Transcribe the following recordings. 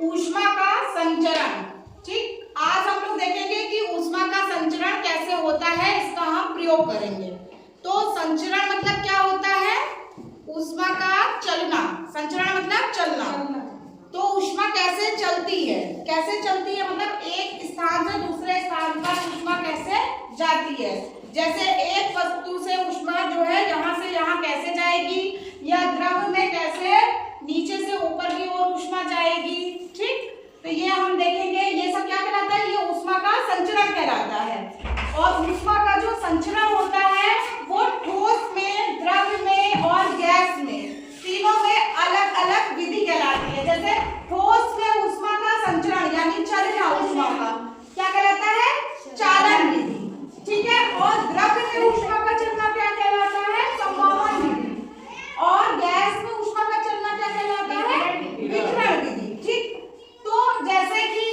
ऊष्मा का संचरण। ठीक, आज हम लोग देखेंगे कि ऊष्मा का संचरण कैसे होता है, इसका हम प्रयोग करेंगे। तो संचरण मतलब क्या होता है? ऊष्मा का चलना। संचरण मतलब चलना। तो ऊष्मा कैसे चलती है? कैसे चलती है मतलब एक स्थान से दूसरे स्थान पर ऊष्मा कैसे जाती है। जैसे एक वस्तु से ऊष्मा जो है यहाँ से यहाँ कैसे जाएगी, या द्रव में कैसे नीचे से ऊपर की ओर ऊष्मा जाएगी। ठीक, तो ये हम देखेंगे। ये सब क्या कहलाता है? ये ऊष्मा का संचरण कहलाता है। और ऊष्मा का जो संचरण होता है वो ठोस में, द्रव में और गैस में, तीनों में अलग अलग विधि कहलाती है। जैसे ठोस में ऊष्मा का संचरण यानी चलना ऊष्मा का क्या कहलाता है? चालन विधि। ठीक है, और द्रव में ऊष्मा का चलना क्या कहलाता है? संवहन विधि। और गैस में ऊष्मा का चलना क्या कहलाता है? विकिरण विधि। ठीक, तो जैसे कि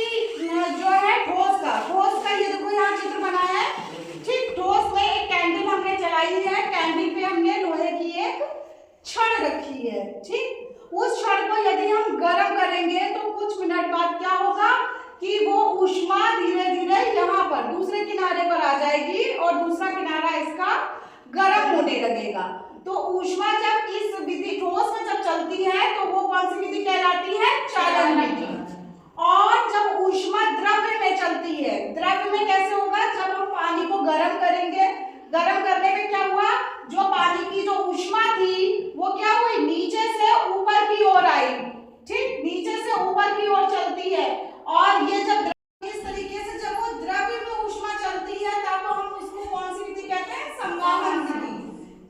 जो है ठोस का ये देखो यहाँ चित्र बनाया है। ठीक, ठोस में एक कैंडल हमने जलाई है। कैंडल पे हमने लोहे की एक छड़ रखी है। ठीक, उस छड़ को यदि हम गर्म करेंगे तो कुछ मिनट बाद क्या होगा कि वो ऊष्मा धीरे धीरे यहाँ पर दूसरे किनारे पर आ जाएगी और दूसरा किनारा इसका गर्म होने लगेगा। तो ऊष्मा जब इस विधि ठोस में जब चलती है तो वो कौन सी विधि कहलाती है? चालन विधि। और जब ऊष्मा द्रव्य में चलती है, द्रव्य में कैसे होगा? जब हम पानी को गर्म करेंगे, गर्म करने में क्या हुआ, जो पानी की जो ऊष्मा थी वो क्या हुई, नीचे से ऊपर की ओर आई। ठीक, नीचे से ऊपर की ओर चलती है। और ये जब इस तरीके से जब वो द्रव्य में ऊष्मा चलती है तब हम उसको कौन सी विधि कहते हैं? संवहन विधि।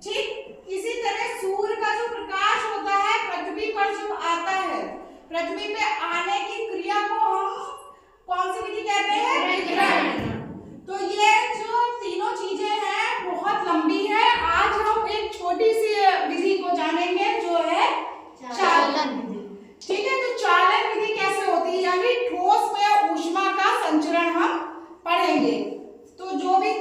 ठीक, इसी तरह सूर्य का जो प्रकाश होता है पृथ्वी पर जब आता है, पृथ्वी पे आने की क्रिया को हम कौन सी विधि कहते हैं? विकिरण। तो ये जो तीनों चीजें हैं बहुत लंबी है। आज हम एक छोटी सी विधि को जानेंगे जो है चालन विधि। ठीक है, तो चालन विधि कैसे होती है यानी ठोस में ऊष्मा का संचरण हम पढ़ेंगे। तो जो भी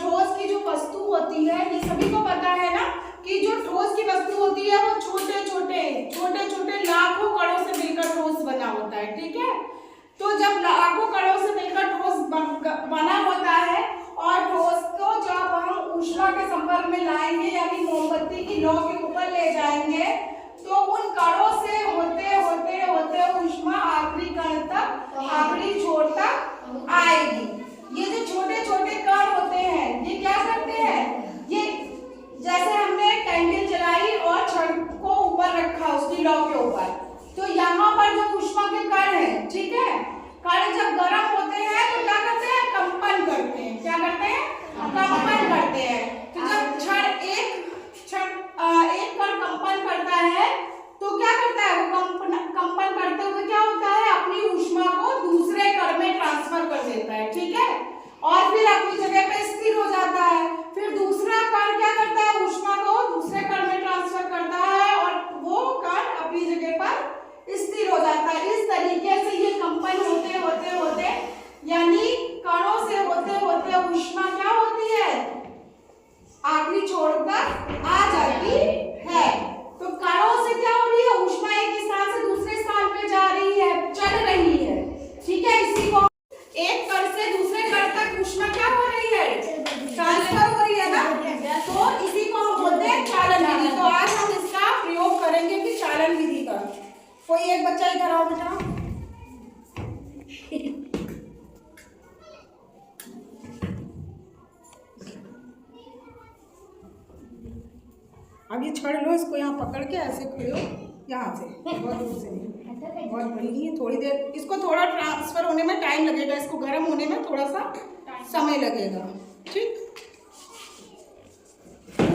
ठोस की जो वस्तु होती है, ये सभी को पता है ना कि जो ठोस की वस्तु होती है वो छोटे छोटे लाखों कणों से मिलकर ठोस बना होता है। ठीक है, तो जब लाखों कणों से मिलकर ठोस बना होता है और ठोस को जब हम ऊष्मा के संपर्क में लाएंगे यानी मोमबत्ती की लौ के ऊपर ले जाएंगे तो उन कणों से होते होते होते ऊष्मा आखिरी कण तक, आखिरी छोर तक आएगी। ये जो छोटे छोटे कण होते हैं ये क्या करते हैं? ये जैसे हमने कैंडल जलाई और छड़ को ऊपर रखा उसकी लौ के ऊपर, तो यहाँ पर जो ऊष्मा के कण है, ठीक है, कण जब गर्म होते हैं तो क्या करते हैं? कंपन करते हैं। क्या करते हैं? कंपन करते हैं। तो जब एक कण कंपन करता है तो क्या करता है? वो कंपन करते हुए क्या होता है? अपनी ऊष्मा को दूसरे कण में ट्रांसफर कर देता है। ठीक है, और फिर अपनी जगह पे स्थिर हो जाता है। फिर दूसरा कण क्या करता है? ऊष्मा को दूसरे कण में ट्रांसफर करता है और वो कण अपनी जगह पर स्थिर हो जाता है। इस तरीके से ये कंपन होते होते होते यानी कणों से होते होते ऊष्मा क्या होती है? आखिरी छोर पर आ जाती है। तो कणों से क्या हो रही है? ऊष्मा एक स्थान से दूसरे स्थान पे जा रही है, चल रही है। ठीक है, इसी को एक कण से दूसरे कण तक ऊष्मा क्या हो रही है? ट्रांसफर हो रही है ना। तो इसी को हम बोलते हैं चालन विधि। तो आज हम इसका प्रयोग करेंगे कि चालन विधि का। कोई एक बच्चा इधर आओ बेटा। अब ये छड़ लो, इसको यहाँ पकड़ के ऐसे खड़े हो, यहाँ से बहुत दूर से नहीं, बहुत बड़ी नहीं है, थोड़ी देर इसको थोड़ा ट्रांसफर होने में टाइम लगेगा, इसको गर्म होने में थोड़ा सा समय लगेगा। ठीक,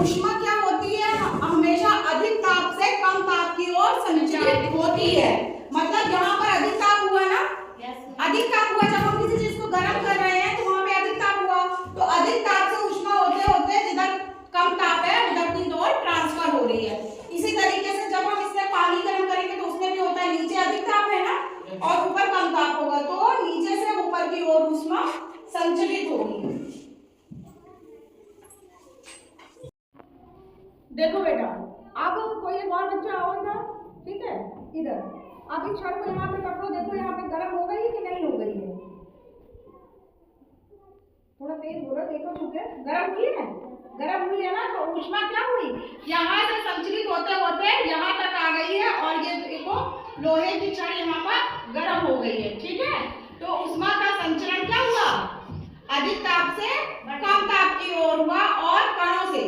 ऊष्मा क्या होती है? हमेशा अधिक ताप से कम ताप की ओर संचारित होती है। मतलब यहाँ पर अधिक ताप हुआ ना, अधिक ताप हुआ, जब हम किसी चीज को गर्म कर रहे हैं तो वहां पे अधिक ताप हुआ, तो अधिक ताप से ऊष्मा होते होते जिधर कम ताप है उधर की ओर ट्रांसफर हो रही है। इसी तरीके से जब हम इसमें पानी गर्म करेंगे तो उसमें भी होता है, नीचे अधिक ताप है ना और ऊपर कम ताप होगा, तो नीचे से ऊपर की ओर ऊष्मा संचरित होगी। देखो बेटा, अब कोई एक और बच्चा आओ इधर। ठीक है, इधर अब इस छड़ को यहाँ पे पकड़ो, देखो यहाँ पे गर्म हो गई है कि नहीं हो गई है? थोड़ा तेज बोलो, देखो छुके गर्म हुई है, गर्म हुई है ना। तो ऊष्मा क्या हुई, यहाँ से संचरित होते होते यहाँ तक आ गई है और ये देखो लोहे की छड़ यहाँ पर गर्म हो गई है, ठीक है। तो ऊष्मा का संचरण क्या हुआ, अधिक ताप से कम ताप की ओर हुआ और कणों से